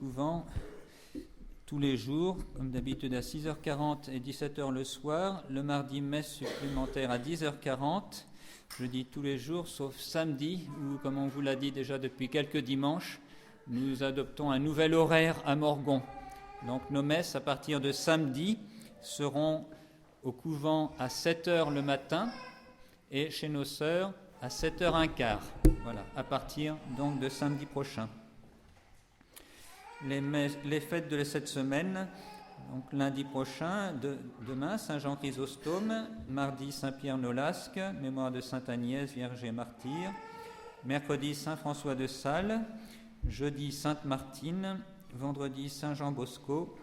couvent tous les jours, comme d'habitude à 6h40 et 17h le soir. Le mardi, messe supplémentaire à 10h40. Je dis tous les jours, sauf samedi, où, comme on vous l'a dit déjà depuis quelques dimanches, nous adoptons un nouvel horaire à Morgon. Donc nos messes, à partir de samedi, seront au couvent à 7h le matin et chez nos sœurs à 7h15. Voilà, à partir donc de samedi prochain. Les fêtes de cette semaine, donc lundi prochain, demain, Saint Jean Chrysostome, mardi Saint-Pierre Nolasque, mémoire de Sainte Agnès, Vierge et martyre, mercredi Saint François de Sales, jeudi Sainte Martine, vendredi Saint Jean Bosco,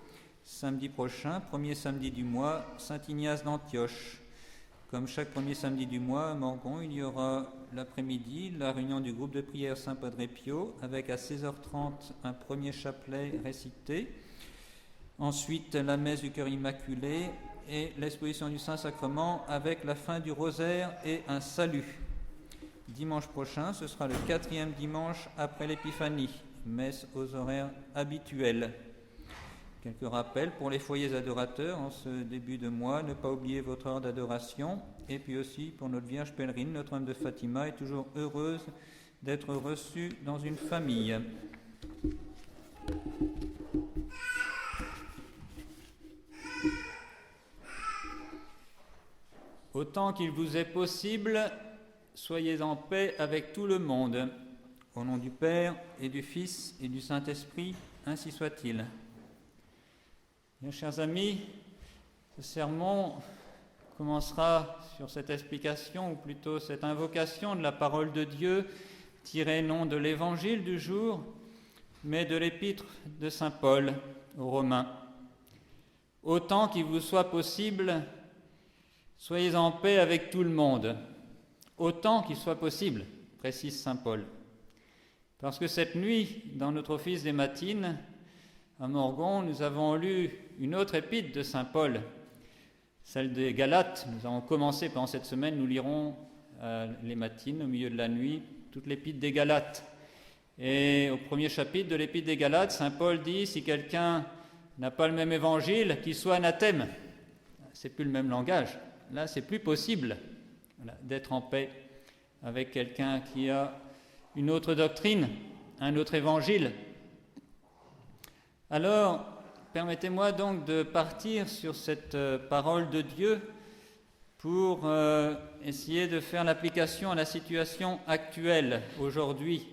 samedi prochain, premier samedi du mois, Saint Ignace d'Antioche. Comme chaque premier samedi du mois à Morgon, il y aura l'après-midi la réunion du groupe de prière Saint-Padre Pio avec à 16h30 un premier chapelet récité. Ensuite, la messe du cœur immaculé et l'exposition du Saint-Sacrement avec la fin du rosaire et un salut. Dimanche prochain, ce sera le 4e dimanche après l'Épiphanie, messe aux horaires habituels. Quelques rappels pour les foyers adorateurs en ce début de mois, ne pas oublier votre heure d'adoration. Et puis aussi pour notre Vierge pèlerine, Notre-Dame de Fatima est toujours heureuse d'être reçue dans une famille. Autant qu'il vous est possible, soyez en paix avec tout le monde. Au nom du Père et du Fils et du Saint-Esprit, ainsi soit-il. Bien, chers amis, ce sermon commencera sur cette explication, ou plutôt cette invocation de la parole de Dieu, tirée non de l'évangile du jour, mais de l'épître de saint Paul aux Romains. Autant qu'il vous soit possible, soyez en paix avec tout le monde. Autant qu'il soit possible, précise saint Paul. Parce que cette nuit, dans notre office des matines, à Morgon, nous avons lu une autre épître de saint Paul, celle des Galates. Nous avons commencé pendant cette semaine, nous lirons les matines, au milieu de la nuit, toute l'épître des Galates. Et au premier chapitre de l'épître des Galates, saint Paul dit, si quelqu'un n'a pas le même évangile, qu'il soit anathème. C'est plus le même langage. Là, c'est plus possible d'être en paix avec quelqu'un qui a une autre doctrine, un autre évangile. Alors, permettez-moi donc de partir sur cette parole de Dieu pour essayer de faire l'application à la situation actuelle, aujourd'hui.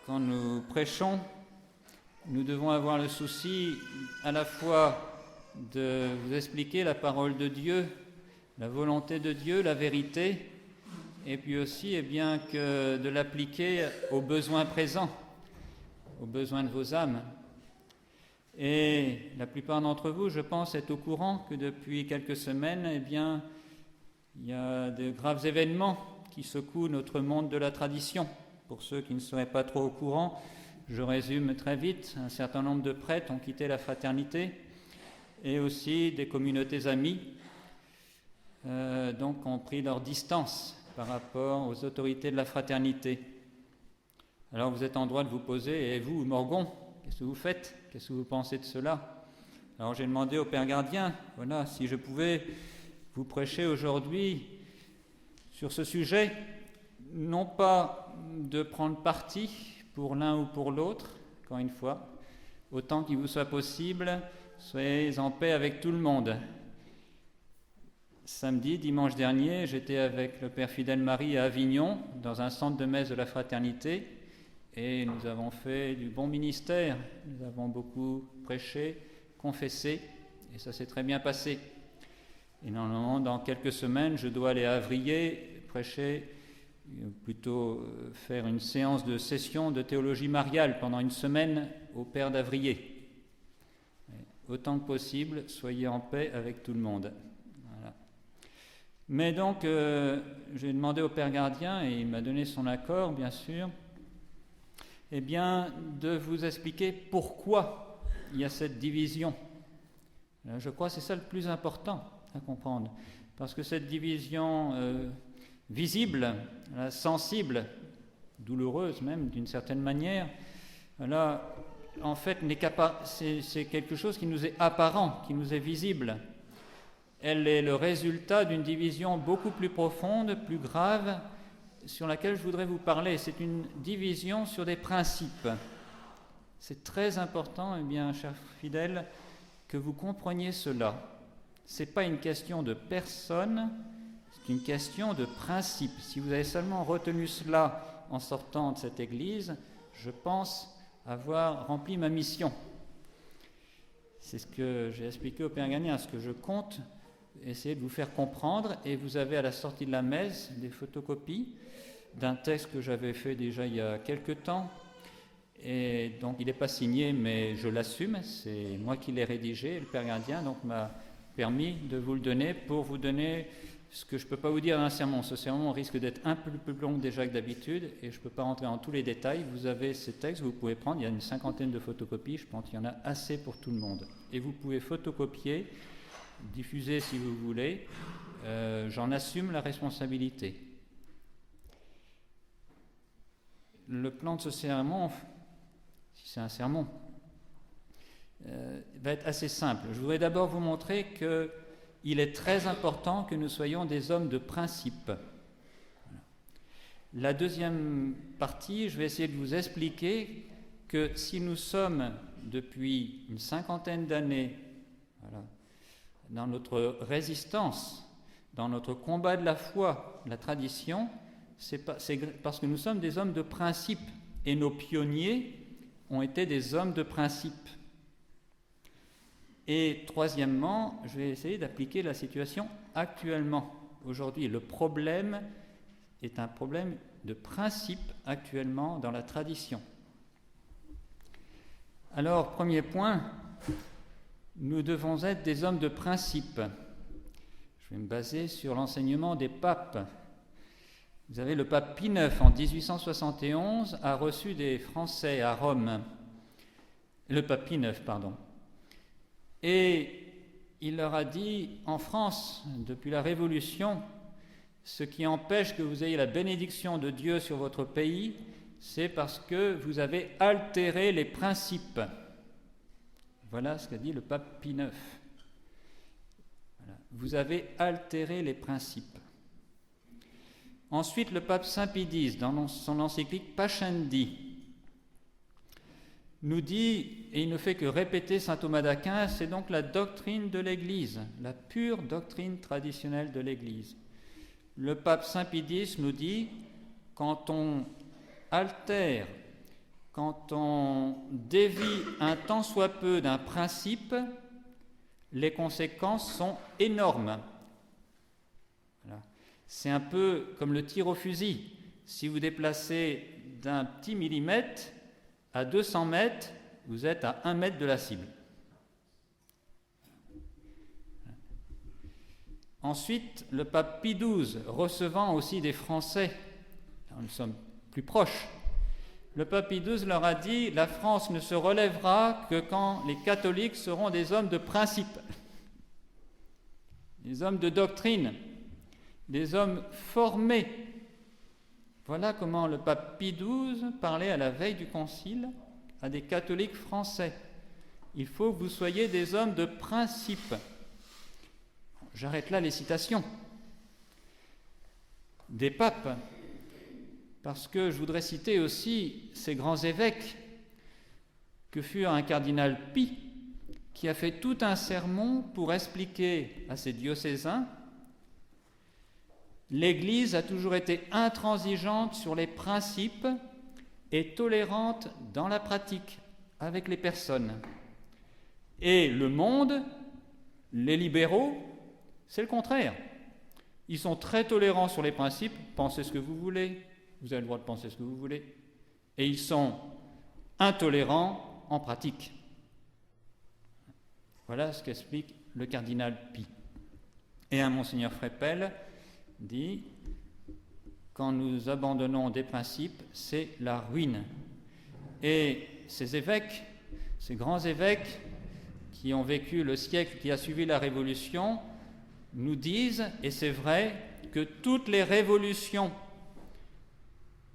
Quand nous prêchons, nous devons avoir le souci à la fois de vous expliquer la parole de Dieu, la volonté de Dieu, la vérité, et puis aussi que de l'appliquer aux besoins présents, aux besoins de vos âmes. Et la plupart d'entre vous, je pense, êtes au courant que depuis quelques semaines, il y a de graves événements qui secouent notre monde de la tradition. Pour ceux qui ne seraient pas trop au courant, je résume très vite. Un certain nombre de prêtres ont quitté la fraternité et aussi des communautés amies, donc ont pris leur distance par rapport aux autorités de la fraternité. Alors vous êtes en droit de vous poser, et vous, Morgon, qu'est-ce que vous faites? Qu'est-ce que vous pensez de cela? Alors j'ai demandé au Père Gardien, si je pouvais vous prêcher aujourd'hui sur ce sujet, non pas de prendre parti pour l'un ou pour l'autre, encore une fois, autant qu'il vous soit possible, soyez en paix avec tout le monde. Samedi, dimanche dernier, j'étais avec le Père Fidèle Marie à Avignon, dans un centre de messe de la fraternité, et nous avons fait du bon ministère. Nous avons beaucoup prêché, confessé, et ça s'est très bien passé. Et normalement, dans quelques semaines, je dois aller à Avrier, prêcher, plutôt faire une séance de session de théologie mariale pendant une semaine au Père d'Avrier. Autant que possible, soyez en paix avec tout le monde. Voilà. Mais donc, j'ai demandé au Père Gardien, et il m'a donné son accord, bien sûr, de vous expliquer pourquoi il y a cette division. Je crois que c'est ça le plus important à comprendre, parce que cette division visible, sensible, douloureuse même d'une certaine manière, là, en fait, c'est quelque chose qui nous est apparent, qui nous est visible. Elle est le résultat d'une division beaucoup plus profonde, plus grave, sur laquelle je voudrais vous parler. C'est une division sur des principes. C'est très important, chers fidèles, que vous compreniez cela. Ce n'est pas une question de personne, c'est une question de principe. Si vous avez seulement retenu cela en sortant de cette église, je pense avoir rempli ma mission. C'est ce que j'ai expliqué au Père Gagnon, ce que je compte essayer de vous faire comprendre. Et vous avez à la sortie de la messe des photocopies d'un texte que j'avais fait déjà il y a quelque temps. Et donc il n'est pas signé, mais je l'assume, c'est moi qui l'ai rédigé, le Père Gardien donc m'a permis de vous le donner pour vous donner ce que je ne peux pas vous dire dans un sermon. Ce sermon risque d'être un peu plus long déjà que d'habitude et je ne peux pas rentrer dans tous les détails. Vous avez ces textes, vous pouvez prendre, il y a une 50aine de photocopies, je pense qu'il y en a assez pour tout le monde. Et vous pouvez photocopier, diffuser si vous voulez, j'en assume la responsabilité. Le plan de ce sermon, si c'est un sermon, va être assez simple. Je voudrais d'abord vous montrer qu'il est très important que nous soyons des hommes de principe. La deuxième partie, je vais essayer de vous expliquer que si nous sommes depuis une 50aine d'années dans notre résistance, dans notre combat de la foi, de la tradition, c'est parce que nous sommes des hommes de principe et nos pionniers ont été des hommes de principe. Et troisièmement, je vais essayer d'appliquer la situation actuellement. Aujourd'hui, le problème est un problème de principe actuellement dans la tradition. Alors, premier point, nous devons être des hommes de principe. Je vais me baser sur l'enseignement des papes. Vous avez le pape Pie IX, en 1871, a reçu des Français à Rome. Le pape Pie IX, pardon. Et il leur a dit, en France, depuis la Révolution, ce qui empêche que vous ayez la bénédiction de Dieu sur votre pays, c'est parce que vous avez altéré les principes. Voilà ce qu'a dit le pape Pie IX. Voilà. Vous avez altéré les principes. Ensuite, le pape Saint Pie X, dans son encyclique Pascendi, nous dit, et il ne fait que répéter saint Thomas d'Aquin, c'est donc la doctrine de l'Église, la pure doctrine traditionnelle de l'Église. Le pape Saint Pie X nous dit, quand on altère, quand on dévie un tant soit peu d'un principe, les conséquences sont énormes. Voilà. C'est un peu comme le tir au fusil. Si vous déplacez d'un petit millimètre à 200 mètres, vous êtes à 1 mètre de la cible. Ensuite, le pape Pie XII, recevant aussi des Français, nous sommes plus proches, le pape Pie XII leur a dit « La France ne se relèvera que quand les catholiques seront des hommes de principe, des hommes de doctrine, des hommes formés. » Voilà comment le pape Pie XII parlait à la veille du concile à des catholiques français. Il faut que vous soyez des hommes de principe. J'arrête là les citations des papes, parce que je voudrais citer aussi ces grands évêques que furent un cardinal Pie, qui a fait tout un sermon pour expliquer à ses diocésains: l'Église a toujours été intransigeante sur les principes et tolérante dans la pratique avec les personnes. Et le monde, les libéraux, c'est le contraire. Ils sont très tolérants sur les principes, pensez ce que vous voulez, vous avez le droit de penser ce que vous voulez, et ils sont intolérants en pratique. Voilà ce qu'explique le cardinal Pie. Et un monseigneur Freppel dit: quand nous abandonnons des principes, c'est la ruine. Et ces évêques, ces grands évêques qui ont vécu le siècle qui a suivi la Révolution, nous disent, et c'est vrai, que toutes les révolutions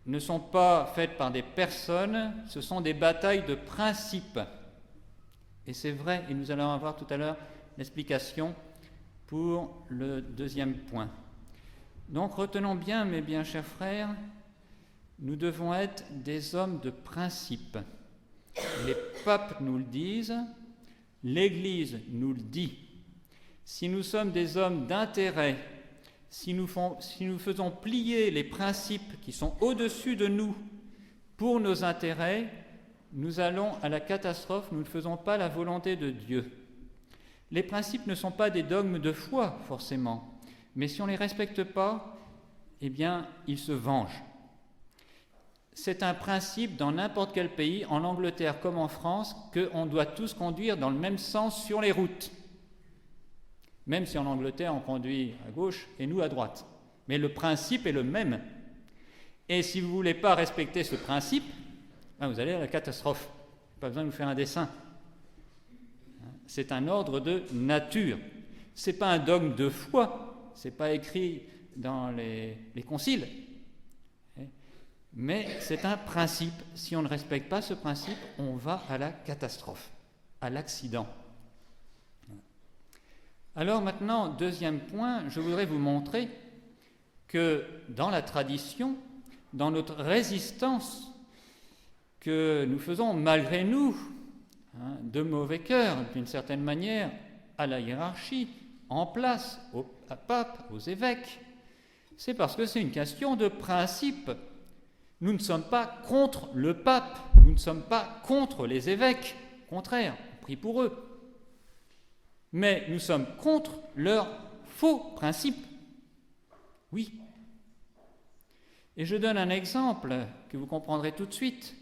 ne sont pas faites par des personnes, ce sont des batailles de principes. Et c'est vrai, et nous allons avoir tout à l'heure l'explication pour le deuxième point. Donc retenons bien, mes bien chers frères, nous devons être des hommes de principe. Les papes nous le disent, l'Église nous le dit. Si nous sommes des hommes d'intérêt, si nous faisons plier les principes qui sont au-dessus de nous pour nos intérêts, nous allons à la catastrophe, nous ne faisons pas la volonté de Dieu. Les principes ne sont pas des dogmes de foi, forcément, mais si on ne les respecte pas, eh bien, ils se vengent. C'est un principe dans n'importe quel pays, en Angleterre comme en France, qu'on doit tous conduire dans le même sens sur les routes. Même si en Angleterre, on conduit à gauche et nous à droite. Mais le principe est le même. Et si vous ne voulez pas respecter ce principe, vous allez à la catastrophe. Pas besoin de vous faire un dessin. C'est un ordre de nature. Ce n'est pas un dogme de foi. Ce n'est pas écrit dans les conciles. Mais c'est un principe. Si on ne respecte pas ce principe, on va à la catastrophe, à l'accident. Alors maintenant, deuxième point, je voudrais vous montrer que dans la tradition, dans notre résistance que nous faisons malgré nous, de mauvais cœur, d'une certaine manière, à la hiérarchie, en place, au pape, aux évêques, c'est parce que c'est une question de principe. Nous ne sommes pas contre le pape, nous ne sommes pas contre les évêques, au contraire, on prie pour eux. Mais nous sommes contre leurs faux principes. Oui. Et je donne un exemple que vous comprendrez tout de suite.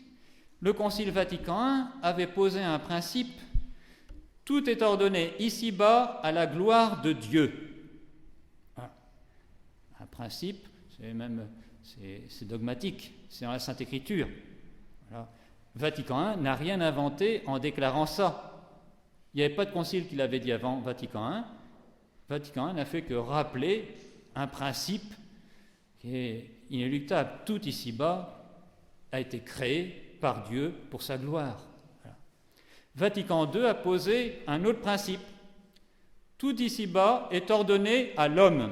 Le Concile Vatican I avait posé un principe « Tout est ordonné ici-bas à la gloire de Dieu ». Voilà. Un principe, c'est dogmatique, c'est dans la Sainte Écriture. Voilà. Vatican I n'a rien inventé en déclarant ça. Il n'y avait pas de concile qui l'avait dit avant Vatican I. Vatican I n'a fait que rappeler un principe qui est inéluctable. Tout ici-bas a été créé par Dieu pour sa gloire. Voilà. Vatican II a posé un autre principe. Tout ici-bas est ordonné à l'homme.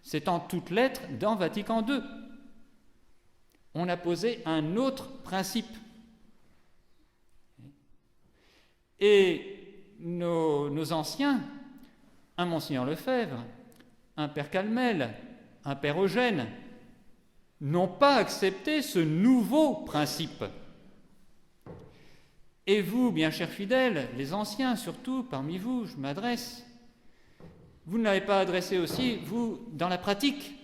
C'est en toutes lettres dans Vatican II. On a posé un autre principe. Et nos anciens, un Monseigneur Lefebvre, un Père Calmel, un Père Eugène, n'ont pas accepté ce nouveau principe. Et vous, bien chers fidèles, les anciens surtout, parmi vous, je m'adresse, vous ne l'avez pas adressé aussi, vous, dans la pratique,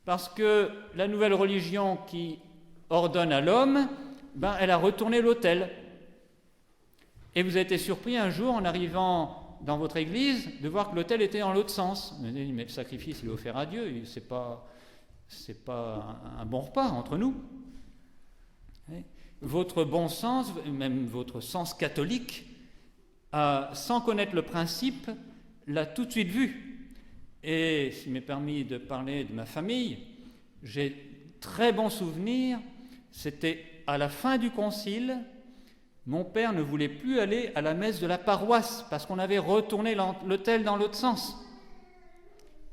parce que la nouvelle religion qui ordonne à l'homme, elle a retourné l'autel. Et vous avez été surpris un jour en arrivant dans votre église de voir que l'autel était dans l'autre sens. Vous avez dit, mais le sacrifice il est offert à Dieu, c'est pas un bon repas entre nous. Votre bon sens, même votre sens catholique, sans connaître le principe, l'a tout de suite vu. Et s'il m'est permis de parler de ma famille, j'ai très bons souvenirs. C'était à la fin du concile. Mon père ne voulait plus aller à la messe de la paroisse parce qu'on avait retourné l'autel dans l'autre sens.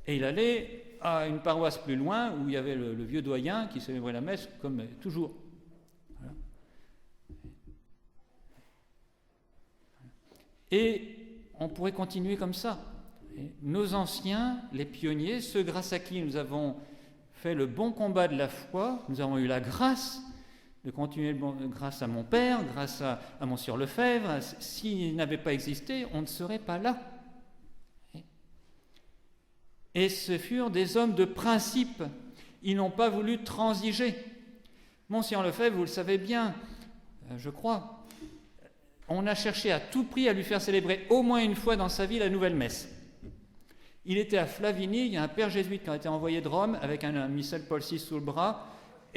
Et il allait à une paroisse plus loin où il y avait le vieux doyen qui célébrait la messe comme toujours. Voilà. Et on pourrait continuer comme ça. Et nos anciens, les pionniers, ceux grâce à qui nous avons fait le bon combat de la foi, nous avons eu la grâce de continuer grâce à mon père, grâce à Monseigneur Lefebvre. S'il n'avait pas existé, on ne serait pas là. Et ce furent des hommes de principe. Ils n'ont pas voulu transiger. Monseigneur Lefebvre, vous le savez bien, je crois, on a cherché à tout prix à lui faire célébrer au moins une fois dans sa vie la nouvelle messe. Il était à Flavigny, il y a un père jésuite qui a été envoyé de Rome avec un missel Paul VI sous le bras,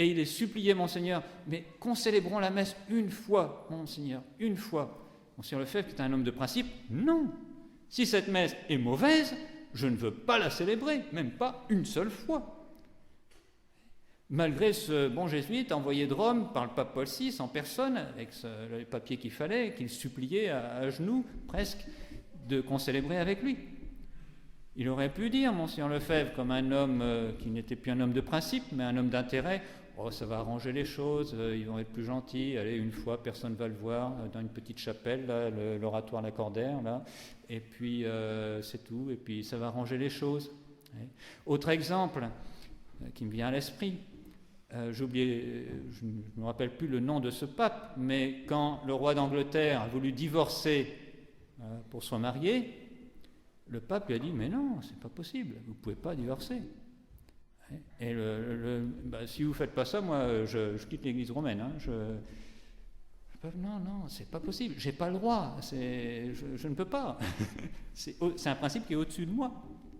et il est supplié, Monseigneur, mais qu'on célébrons la messe une fois, Monseigneur, une fois. Monseigneur Lefebvre, qui est un homme de principe, non. Si cette messe est mauvaise, je ne veux pas la célébrer, même pas une seule fois. malgré ce bon jésuite envoyé de Rome par le pape Paul VI en personne, avec les papiers qu'il fallait, qu'il suppliait à genoux presque qu'on célébrait avec lui. Il aurait pu dire, Monseigneur Lefebvre, comme un homme qui n'était plus un homme de principe, mais un homme d'intérêt, oh, ça va arranger les choses, ils vont être plus gentils, allez, une fois, personne ne va le voir, dans une petite chapelle, là, l'oratoire Lacordaire, là, et puis c'est tout, et puis ça va arranger les choses. Autre exemple qui me vient à l'esprit, j'ai oublié, je ne me rappelle plus le nom de ce pape, mais quand le roi d'Angleterre a voulu divorcer pour se remarier, le pape lui a dit « Mais non, c'est pas possible, vous ne pouvez pas divorcer. » Et si vous ne faites pas ça, moi, je quitte l'Église romaine. Hein, non, c'est pas possible, j'ai pas le droit, je ne peux pas. C'est un principe qui est au-dessus de moi.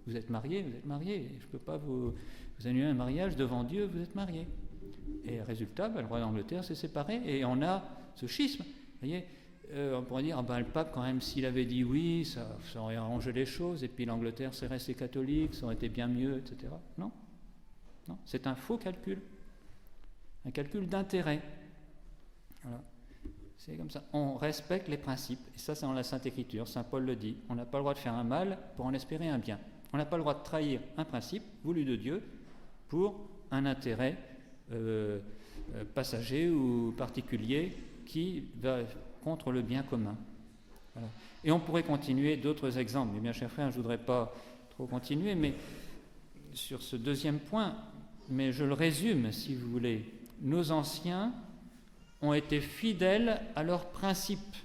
Vous êtes marié, je ne peux pas vous annuler un mariage devant Dieu, vous êtes marié. Et résultat, le roi d'Angleterre s'est séparé et on a ce schisme. Vous voyez, on pourrait dire, le pape, quand même, s'il avait dit oui, ça aurait arrangé les choses, et puis l'Angleterre serait restée catholique, ça aurait été bien mieux, etc. Non, c'est un faux calcul, un calcul d'intérêt. Voilà. C'est comme ça. On respecte les principes, et ça, c'est dans la Sainte Écriture, Saint Paul le dit. On n'a pas le droit de faire un mal pour en espérer un bien. On n'a pas le droit de trahir un principe voulu de Dieu pour un intérêt passager ou particulier qui va contre le bien commun. Voilà. Et on pourrait continuer d'autres exemples, mais bien chers frères, je ne voudrais pas trop continuer, mais sur ce deuxième point, mais je le résume si vous voulez. Nos anciens ont été fidèles à leurs principes.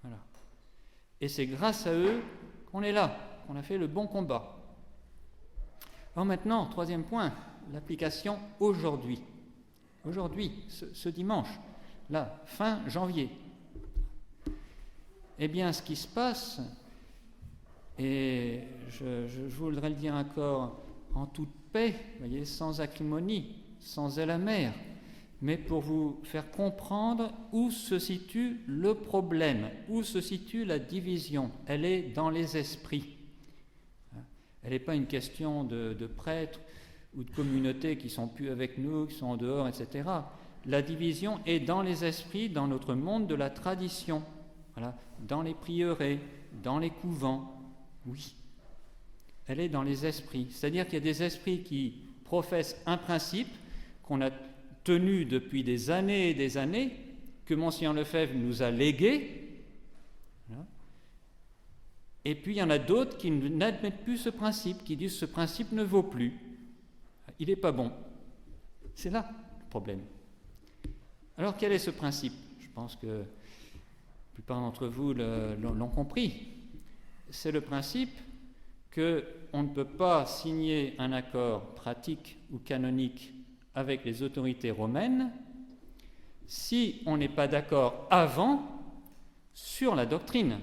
Voilà. Et c'est grâce à eux qu'on est là, qu'on a fait le bon combat. Alors maintenant, troisième point, l'application aujourd'hui. Aujourd'hui, ce dimanche, là, fin janvier. Eh bien, ce qui se passe, et je voudrais le dire encore en toute paix, voyez, sans acrimonie, sans zèle amer, mais pour vous faire comprendre où se situe le problème, où se situe la division. Elle est dans les esprits. Elle n'est pas une question de prêtres ou de communautés qui ne sont plus avec nous, qui sont en dehors, etc. La division est dans les esprits, dans notre monde de la tradition, voilà, dans les prieurés, dans les couvents, oui. Elle est dans les esprits. C'est-à-dire qu'il y a des esprits qui professent un principe qu'on a tenu depuis des années et des années, que Monseigneur Lefebvre nous a légué. Voilà. Et puis il y en a d'autres qui n'admettent plus ce principe, qui disent que ce principe ne vaut plus. Il n'est pas bon. C'est là le problème. Alors quel est ce principe ? Je pense que la plupart d'entre vous l'ont compris. C'est le principe qu'on ne peut pas signer un accord pratique ou canonique avec les autorités romaines si on n'est pas d'accord avant sur la doctrine,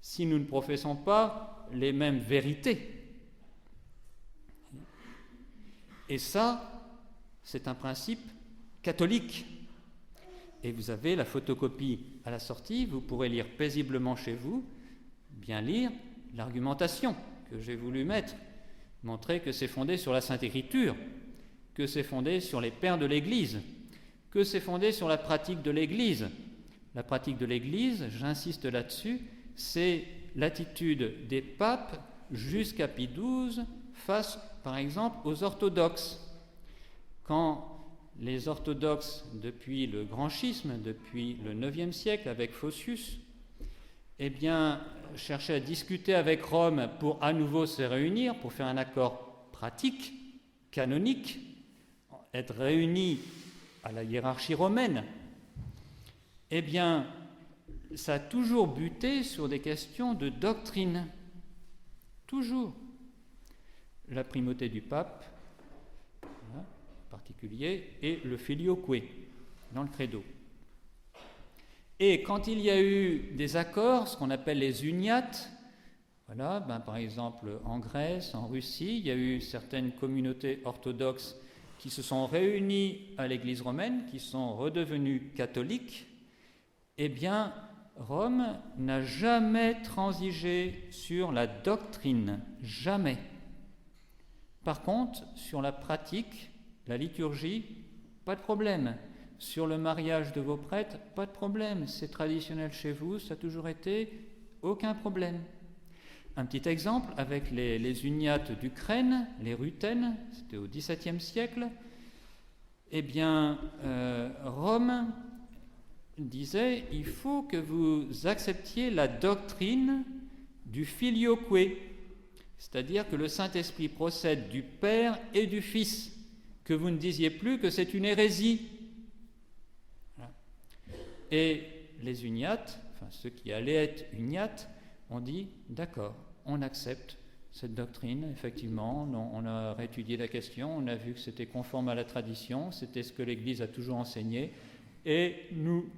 si nous ne professons pas les mêmes vérités. Et ça, c'est un principe catholique. Et vous avez la photocopie à la sortie, vous pourrez lire paisiblement chez vous, bien lire l'argumentation que j'ai voulu mettre, montrer que c'est fondé sur la Sainte Écriture, que c'est fondé sur les pères de l'Église, que c'est fondé sur la pratique de l'Église. La pratique de l'Église, j'insiste là-dessus, c'est l'attitude des papes jusqu'à Pie XII face, par exemple, aux orthodoxes. Quand les orthodoxes, depuis le grand schisme, depuis le IXe siècle avec Photius, eh bien, cherchaient à discuter avec Rome pour à nouveau se réunir, pour faire un accord pratique, canonique, être réunis à la hiérarchie romaine, eh bien, ça a toujours buté sur des questions de doctrine. Toujours. La primauté du pape, voilà, en particulier, et le filioque dans le credo. Et quand il y a eu des accords, ce qu'on appelle les uniates, voilà, par exemple en Grèce, en Russie, il y a eu certaines communautés orthodoxes qui se sont réunies à l'Église romaine, qui sont redevenues catholiques. Eh bien, Rome n'a jamais transigé sur la doctrine, jamais. Par contre, sur la pratique, la liturgie, pas de problème. Sur le mariage de vos prêtres, pas de problème. C'est traditionnel chez vous, ça a toujours été, aucun problème. Un petit exemple avec les uniates d'Ukraine, les rutènes, c'était au XVIIe siècle. Eh bien, Rome disait il faut que vous acceptiez la doctrine du filioque, c'est-à-dire que le Saint-Esprit procède du Père et du Fils, que vous ne disiez plus que c'est une hérésie. Voilà. Et les uniates, enfin ceux qui allaient être uniates, ont dit d'accord, on accepte cette doctrine, effectivement, on a réétudié la question, on a vu que c'était conforme à la tradition, c'était ce que l'Église a toujours enseigné, et nous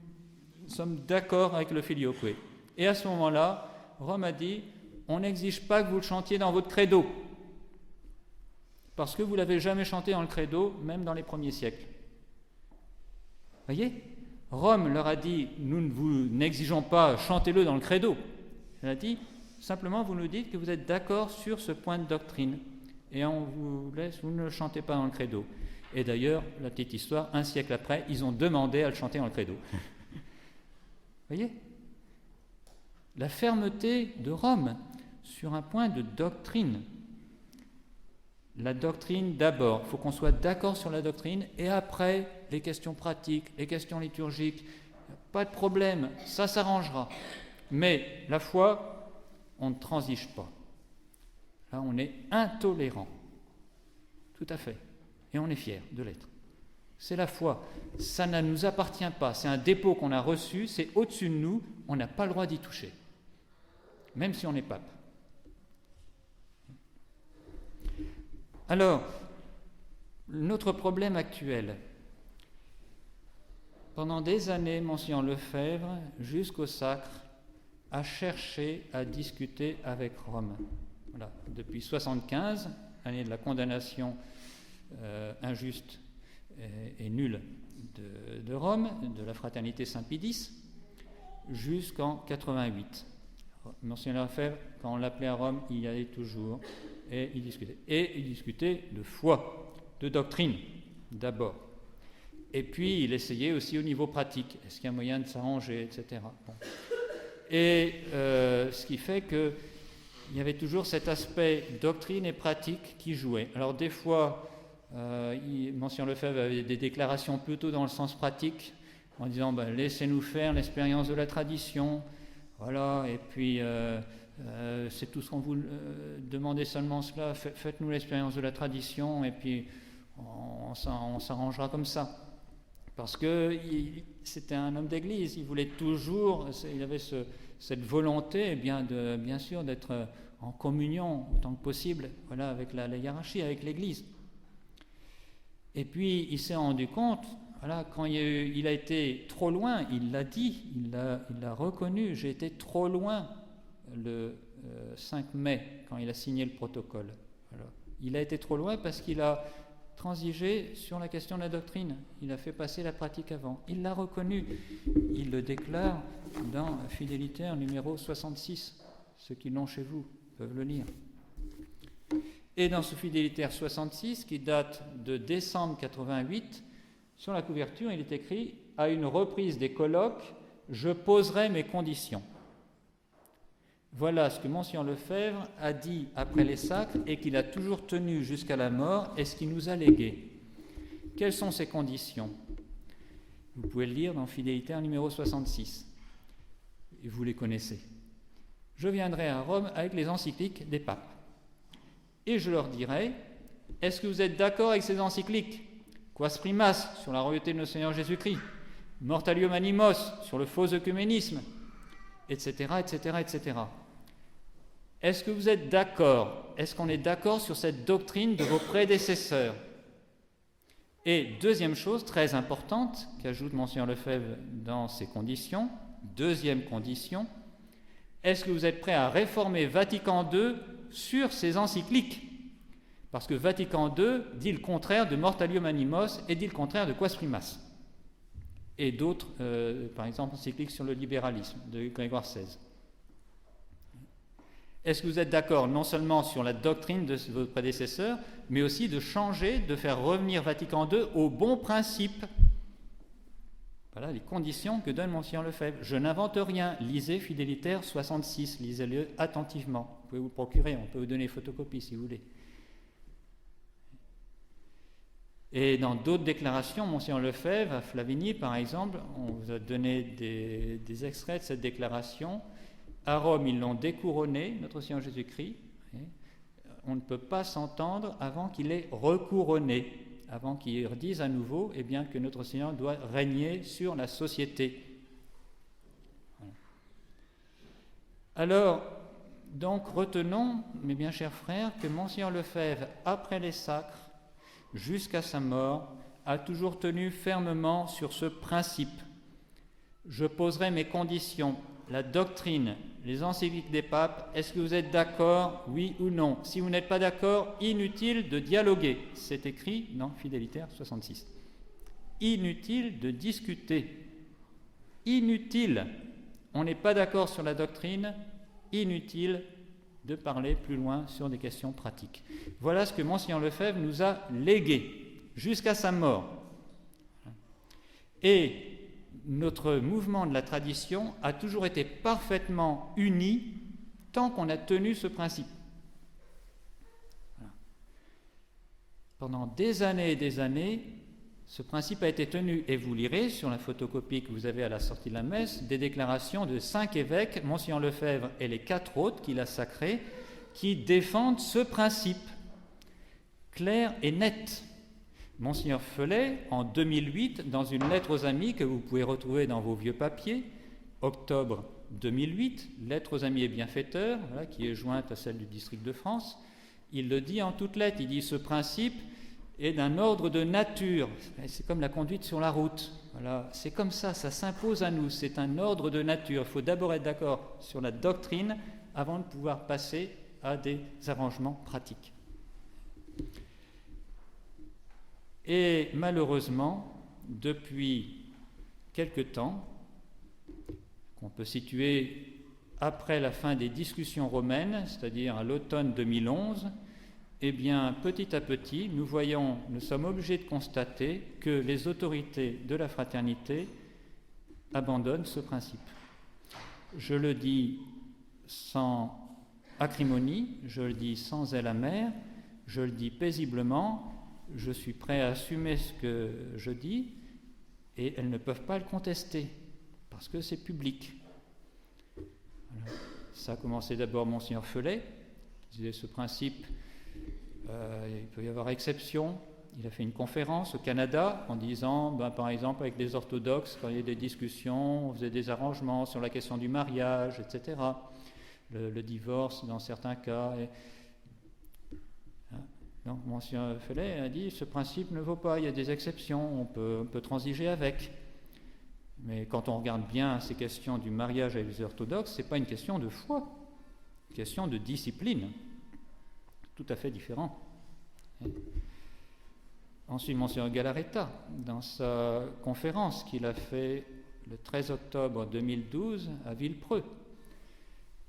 sommes d'accord avec le filioque. Et à ce moment-là, Rome a dit, on n'exige pas que vous le chantiez dans votre credo, parce que vous ne l'avez jamais chanté dans le credo, même dans les premiers siècles. Voyez, Rome leur a dit, nous ne vous n'exigeons pas, chantez-le dans le credo. Elle a dit, simplement vous nous dites que vous êtes d'accord sur ce point de doctrine, et on vous laisse, vous ne le chantez pas dans le credo. Et d'ailleurs, la petite histoire, un siècle après, ils ont demandé à le chanter dans le credo. Voyez, la fermeté de Rome sur un point de doctrine. La doctrine d'abord, il faut qu'on soit d'accord sur la doctrine, et après, les questions pratiques, les questions liturgiques, pas de problème, ça s'arrangera. Mais la foi, on ne transige pas. Là, on est intolérant. Tout à fait. Et on est fier de l'être. C'est la foi. Ça ne nous appartient pas. C'est un dépôt qu'on a reçu, c'est au-dessus de nous, on n'a pas le droit d'y toucher. Même si on est pape. Alors, notre problème actuel. Pendant des années, Monseigneur Lefebvre, jusqu'au sacre, a cherché à discuter avec Rome. Voilà. Depuis 1975, année de la condamnation injuste et nulle de Rome, de la fraternité Saint-Pie X, jusqu'en 88. Monseigneur Lefebvre, quand on l'appelait à Rome, il y allait toujours et il discutait. Et il discutait de foi, de doctrine, d'abord. Et puis, il essayait aussi au niveau pratique. Est-ce qu'il y a moyen de s'arranger, etc. Bon. Et ce qui fait qu'il y avait toujours cet aspect doctrine et pratique qui jouait. Alors des fois, Monseigneur Lefebvre avait des déclarations plutôt dans le sens pratique, en disant laissez-nous faire l'expérience de la tradition, voilà, et puis c'est tout ce qu'on vous demandait seulement cela, faites-nous l'expérience de la tradition, et puis on s'arrangera comme ça. Parce que c'était un homme d'église, il voulait toujours, il avait cette volonté, bien sûr, d'être en communion autant que possible, voilà, avec la hiérarchie, avec l'église. Et puis il s'est rendu compte, voilà, quand il a été trop loin, il l'a dit, il l'a reconnu, j'ai été trop loin le 5 mai, quand il a signé le protocole. Voilà. Il a été trop loin parce qu'il a transigé sur la question de la doctrine. Il a fait passer la pratique avant. Il l'a reconnu. Il le déclare dans Fidélitaire numéro 66. Ceux qui l'ont chez vous peuvent le lire. Et dans ce Fidélitaire 66, qui date de décembre 88, sur la couverture, il est écrit « À une reprise des colloques, je poserai mes conditions ». Voilà ce que Monseigneur Lefebvre a dit après les sacres et qu'il a toujours tenu jusqu'à la mort et ce qu'il nous a légué. Quelles sont ces conditions ? Vous pouvez le lire dans Fidélitaire numéro 66. Et vous les connaissez. Je viendrai à Rome avec les encycliques des papes. Et je leur dirai, est-ce que vous êtes d'accord avec ces encycliques ? Quas primas sur la royauté de notre Seigneur Jésus-Christ, Mortalium animos sur le faux œcuménisme, etc., etc., etc. Est-ce que vous êtes d'accord ? Est-ce qu'on est d'accord sur cette doctrine de vos prédécesseurs ? Et deuxième chose très importante qu'ajoute Monseigneur Lefebvre dans ces conditions, deuxième condition, est-ce que vous êtes prêts à réformer Vatican II sur ces encycliques ? Parce que Vatican II dit le contraire de Mortalium animos et dit le contraire de Quas primas. Et d'autres, par exemple, encycliques sur le libéralisme de Grégoire XVI. Est-ce que vous êtes d'accord non seulement sur la doctrine de votre prédécesseur, mais aussi de changer, de faire revenir Vatican II au bon principe? Voilà les conditions que donne Monseigneur Lefebvre. Je n'invente rien. Lisez Fidelitaire 66, lisez-le attentivement. Vous pouvez vous le procurer, on peut vous donner photocopie si vous voulez. Et dans d'autres déclarations, Monseigneur Lefebvre, à Flavigny par exemple, on vous a donné des extraits de cette déclaration. À Rome, ils l'ont découronné, notre Seigneur Jésus-Christ. On ne peut pas s'entendre avant qu'il ait recouronné, avant qu'il redise à nouveau que notre Seigneur doit régner sur la société. Voilà. Alors, donc, retenons, mes bien chers frères, que Monseigneur Lefebvre, après les sacres, jusqu'à sa mort, a toujours tenu fermement sur ce principe. Je poserai mes conditions, la doctrine, les encycliques des papes, est-ce que vous êtes d'accord, oui ou non? Si vous n'êtes pas d'accord, inutile de dialoguer. C'est écrit dans Fidelitaire 66. Inutile de discuter. Inutile. On n'est pas d'accord sur la doctrine, inutile de parler plus loin sur des questions pratiques. Voilà ce que Monseigneur Lefebvre nous a légué jusqu'à sa mort. Et notre mouvement de la tradition a toujours été parfaitement uni tant qu'on a tenu ce principe. Voilà. Pendant des années et des années, ce principe a été tenu, et vous lirez sur la photocopie que vous avez à la sortie de la messe des déclarations de 5 évêques, Monseigneur Lefebvre et les 4 autres qu'il a sacrés, qui défendent ce principe clair et net. Monseigneur Felay, en 2008, dans une lettre aux amis que vous pouvez retrouver dans vos vieux papiers, octobre 2008, lettre aux amis et bienfaiteurs, voilà, qui est jointe à celle du district de France, il le dit en toutes lettres, il dit ce principe est d'un ordre de nature, c'est comme la conduite sur la route, voilà, c'est comme ça s'impose à nous, c'est un ordre de nature, il faut d'abord être d'accord sur la doctrine avant de pouvoir passer à des arrangements pratiques. Et malheureusement, depuis quelque temps, qu'on peut situer après la fin des discussions romaines, c'est-à-dire à l'automne 2011, eh bien, petit à petit, nous sommes obligés de constater que les autorités de la fraternité abandonnent ce principe. Je le dis sans acrimonie, je le dis sans zèle amer, je le dis paisiblement. Je suis prêt à assumer ce que je dis et elles ne peuvent pas le contester parce que c'est public. Voilà. Ça a commencé d'abord Monseigneur Felay, qui disait ce principe, il peut y avoir exception. Il a fait une conférence au Canada en disant, par exemple, avec les orthodoxes, quand il y a des discussions, on faisait des arrangements sur la question du mariage, etc. Le divorce dans certains cas. Donc, Monseigneur Felay a dit ce principe ne vaut pas, il y a des exceptions, on peut transiger avec. Mais quand on regarde bien ces questions du mariage avec les orthodoxes, ce n'est pas une question de foi, une question de discipline, tout à fait différent. Ensuite, Monseigneur Galarreta, dans sa conférence qu'il a fait le 13 octobre 2012 à Villepreux,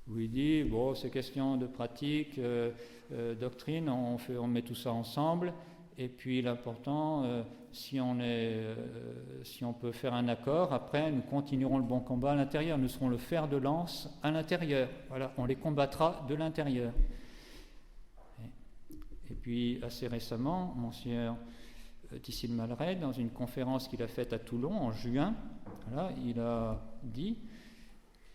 où il dit, c'est question de pratique, doctrine, on met tout ça ensemble, et puis l'important, si on peut faire un accord, après nous continuerons le bon combat à l'intérieur, nous serons le fer de lance à l'intérieur, voilà, on les combattra de l'intérieur. Et puis assez récemment, Monseigneur Ticine Malray, dans une conférence qu'il a faite à Toulon en juin, voilà, il a dit,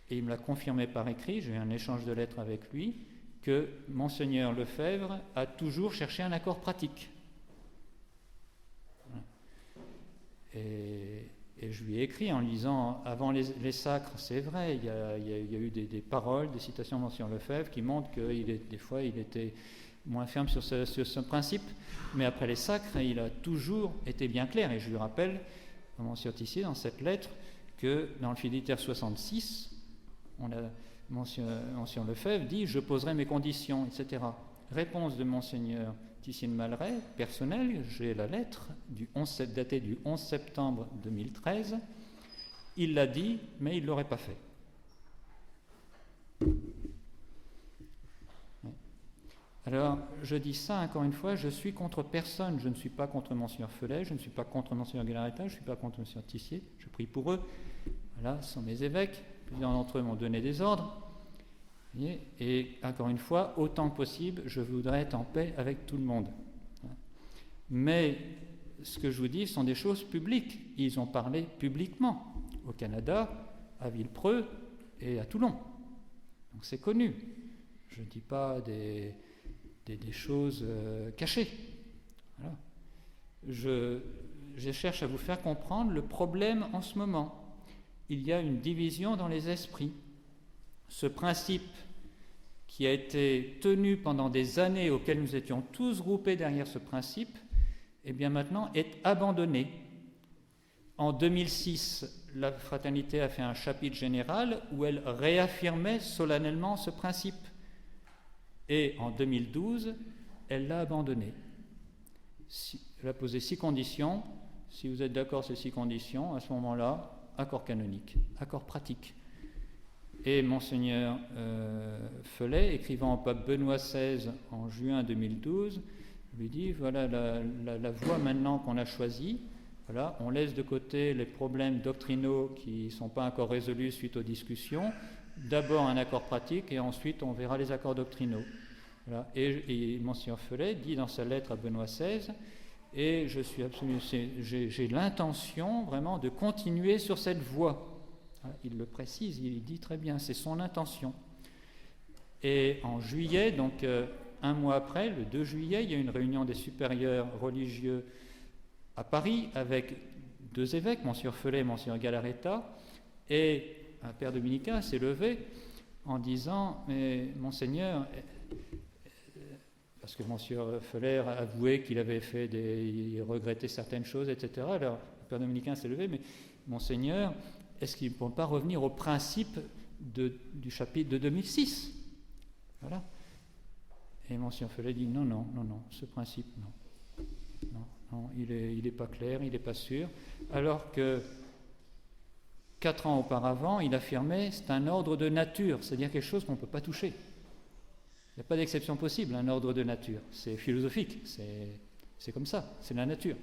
et il me l'a confirmé par écrit, j'ai eu un échange de lettres avec lui, que Monseigneur Lefebvre a toujours cherché un accord pratique. Et je lui ai écrit en lisant avant les sacres, c'est vrai, il y a eu des paroles, des citations de Monseigneur Lefebvre qui montrent que des fois il était moins ferme sur ce principe, mais après les sacres, il a toujours été bien clair. Et je lui rappelle, Monseigneur Tissier, dans cette lettre, que dans le Fidelitaire 66, Monseigneur Lefebvre dit « Je poserai mes conditions », etc. Réponse de Monseigneur Tissier de Malray, personnelle, j'ai la lettre datée du 11 septembre 2013. Il l'a dit, mais il ne l'aurait pas fait. Alors, je dis ça encore une fois, je suis contre personne. Je ne suis pas contre Monseigneur Felet, je ne suis pas contre Monseigneur Galarreta, je ne suis pas contre Monseigneur Tissier. Je prie pour eux. Voilà, ce sont mes évêques. Plusieurs d'entre eux m'ont donné des ordres. Et encore une fois, autant que possible, je voudrais être en paix avec tout le monde. Mais ce que je vous dis sont des choses publiques. Ils ont parlé publiquement au Canada, à Villepreux et à Toulon. Donc c'est connu. Je ne dis pas des choses cachées. Voilà. Je cherche à vous faire comprendre le problème en ce moment. Il y a une division dans les esprits. Ce principe qui a été tenu pendant des années, auquel nous étions tous groupés derrière ce principe, eh bien maintenant est abandonné. En 2006, la Fraternité a fait un chapitre général où elle réaffirmait solennellement ce principe. Et en 2012, elle l'a abandonné. Elle a posé 6 conditions. Si vous êtes d'accord sur ces 6 conditions, à ce moment-là, accord canonique, accord pratique. Et Monseigneur Felet, écrivant au pape Benoît XVI en juin 2012, lui dit, voilà la voie maintenant qu'on a choisie. Voilà, on laisse de côté les problèmes doctrinaux qui ne sont pas encore résolus suite aux discussions. D'abord un accord pratique et ensuite on verra les accords doctrinaux. Voilà. Et Monseigneur Felet dit dans sa lettre à Benoît XVI, et j'ai l'intention vraiment de continuer sur cette voie. Il le précise, il dit très bien, c'est son intention. Et en juillet, donc un mois après, le 2 juillet, il y a une réunion des supérieurs religieux à Paris avec 2 évêques, Monseigneur Felet et Monseigneur Galarreta, et un père dominicain s'est levé en disant « Mais Monseigneur, parce que Monseigneur Felet a avoué qu'il avait il regrettait certaines choses, etc. Alors le père dominicain s'est levé, mais Monseigneur, est-ce qu'il ne peut pas revenir au principe du chapitre de 2006 ?» Voilà. Et Monseigneur Felet dit non, ce principe, non, il n'est pas clair, il n'est pas sûr. Alors que 4 ans auparavant, il affirmait c'est un ordre de nature, c'est-à-dire quelque chose qu'on ne peut pas toucher. Il n'y a pas d'exception possible, un ordre de nature. C'est philosophique, c'est comme ça, c'est la nature.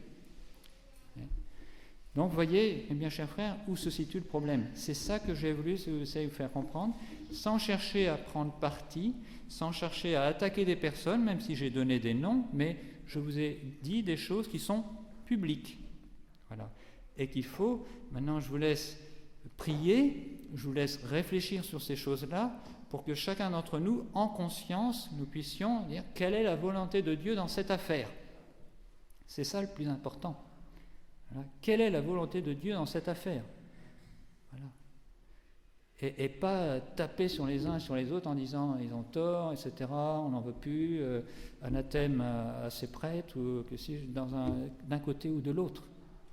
Donc, vous voyez, eh bien, chers frères, où se situe le problème. C'est ça que j'ai voulu vous faire comprendre, sans chercher à prendre parti, sans chercher à attaquer des personnes, même si j'ai donné des noms, mais je vous ai dit des choses qui sont publiques. Voilà. Et qu'il faut, maintenant je vous laisse prier, je vous laisse réfléchir sur ces choses-là, pour que chacun d'entre nous, en conscience, nous puissions dire quelle est la volonté de Dieu dans cette affaire. C'est ça le plus important. Voilà. Quelle est la volonté de Dieu dans cette affaire? Voilà. Et pas taper sur les uns et sur les autres en disant ils ont tort, etc., on n'en veut plus, anathème à ces prêtres, ou que si d'un côté ou de l'autre.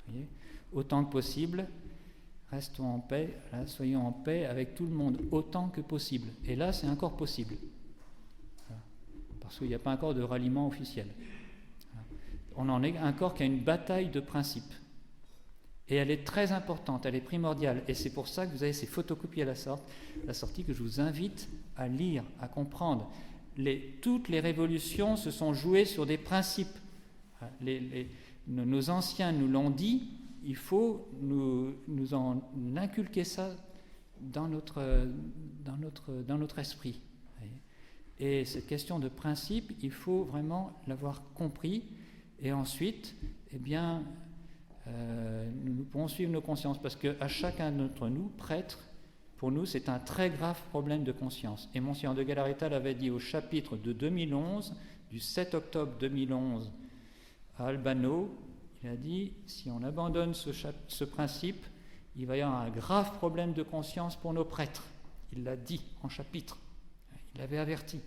Voyez, autant que possible, restons en paix, là, soyons en paix avec tout le monde, autant que possible. Et là, c'est encore possible. Voilà. Parce qu'il n'y a pas encore de ralliement officiel. Voilà. On en est encore qu'à une bataille de principes. Et elle est très importante, elle est primordiale. Et c'est pour ça que vous avez ces photocopies à la sortie que je vous invite à lire, à comprendre. Toutes les révolutions se sont jouées sur des principes. Nos anciens nous l'ont dit, il faut nous en inculquer ça dans notre esprit. Et cette question de principe, il faut vraiment l'avoir compris. Et ensuite, eh bien, nous pourrons suivre nos consciences, parce qu'à chacun d'entre nous, prêtres, pour nous, c'est un très grave problème de conscience. Et Monseigneur de Galarreta l'avait dit au chapitre de 2011, du 7 octobre 2011, à Albano. Il a dit, si on abandonne ce principe, il va y avoir un grave problème de conscience pour nos prêtres. Il l'a dit en chapitre. Il l'avait averti.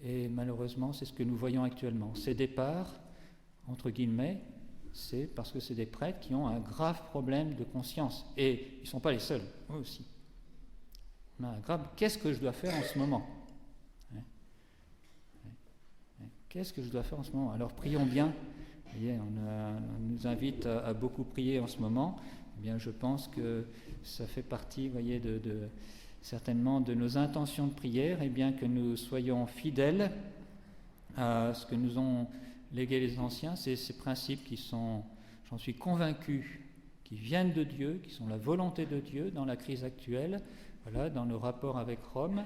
Et malheureusement, c'est ce que nous voyons actuellement. Ces départs, entre guillemets, c'est parce que c'est des prêtres qui ont un grave problème de conscience. Et ils ne sont pas les seuls, eux aussi. On a un grave... Qu'est-ce que je dois faire en ce moment ? Qu'est-ce que je dois faire en ce moment ? Alors prions bien. Vous voyez, on nous invite à beaucoup prier en ce moment. Eh bien, je pense que ça fait partie, vous voyez, certainement de nos intentions de prière, et bien que nous soyons fidèles à ce que nous ont légué les anciens, c'est ces principes qui sont, j'en suis convaincu, qui viennent de Dieu, qui sont la volonté de Dieu dans la crise actuelle, voilà, dans nos rapports avec Rome.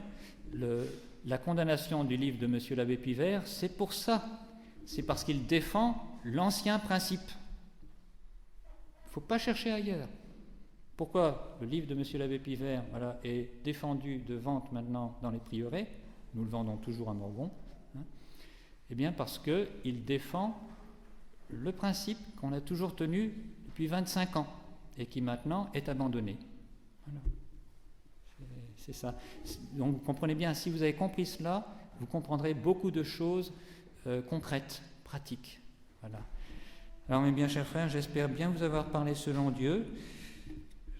La condamnation du livre de M. l'abbé Pivert, c'est pour ça, c'est parce qu'il défend l'ancien principe. Il ne faut pas chercher ailleurs. Pourquoi le livre de M. l'abbé Pivert est défendu de vente maintenant dans les prieurés, nous le vendons toujours à Morgon, eh bien parce qu'il défend le principe qu'on a toujours tenu depuis 25 ans et qui maintenant est abandonné. Voilà. C'est ça. Donc vous comprenez bien, si vous avez compris cela, vous comprendrez beaucoup de choses concrètes, pratiques. Voilà. Alors mes bien chers frères, j'espère bien vous avoir parlé selon Dieu.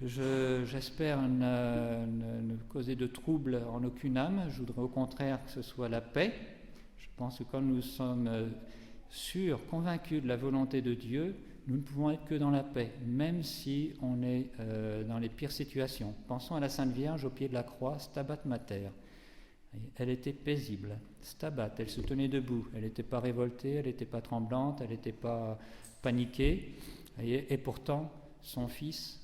J'espère ne causer de trouble en aucune âme. Je voudrais au contraire que ce soit la paix. Je pense que quand nous sommes sûrs, convaincus de la volonté de Dieu, nous ne pouvons être que dans la paix, même si on est dans les pires situations. Pensons à la Sainte Vierge au pied de la croix, Stabat Mater. Elle était paisible, Stabat, elle se tenait debout, elle n'était pas révoltée, elle n'était pas tremblante, elle n'était pas paniquée, et pourtant son fils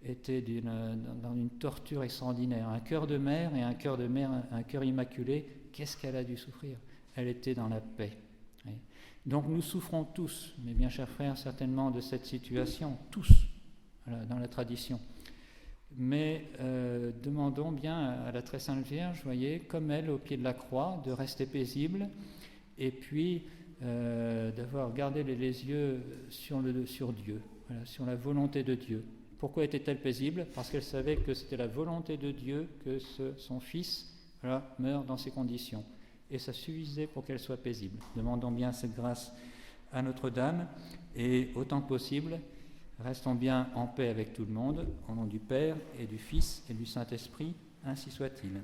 était dans une torture extraordinaire. Un cœur de mère et un cœur de mère, un cœur immaculé, qu'est-ce qu'elle a dû souffrir? Elle était dans la paix. Donc nous souffrons tous, mes bien chers frères, certainement de cette situation, tous, voilà, dans la tradition. Mais demandons bien à la très sainte Vierge, voyez, comme elle, au pied de la croix, de rester paisible, et puis d'avoir gardé les yeux sur Dieu, voilà, sur la volonté de Dieu. Pourquoi était-elle paisible? Parce qu'elle savait que c'était la volonté de Dieu que son fils meure dans ces conditions. Et ça suffisait pour qu'elle soit paisible. Demandons bien cette grâce à Notre-Dame, et autant que possible, restons bien en paix avec tout le monde, au nom du Père et du Fils et du Saint-Esprit, ainsi soit-il.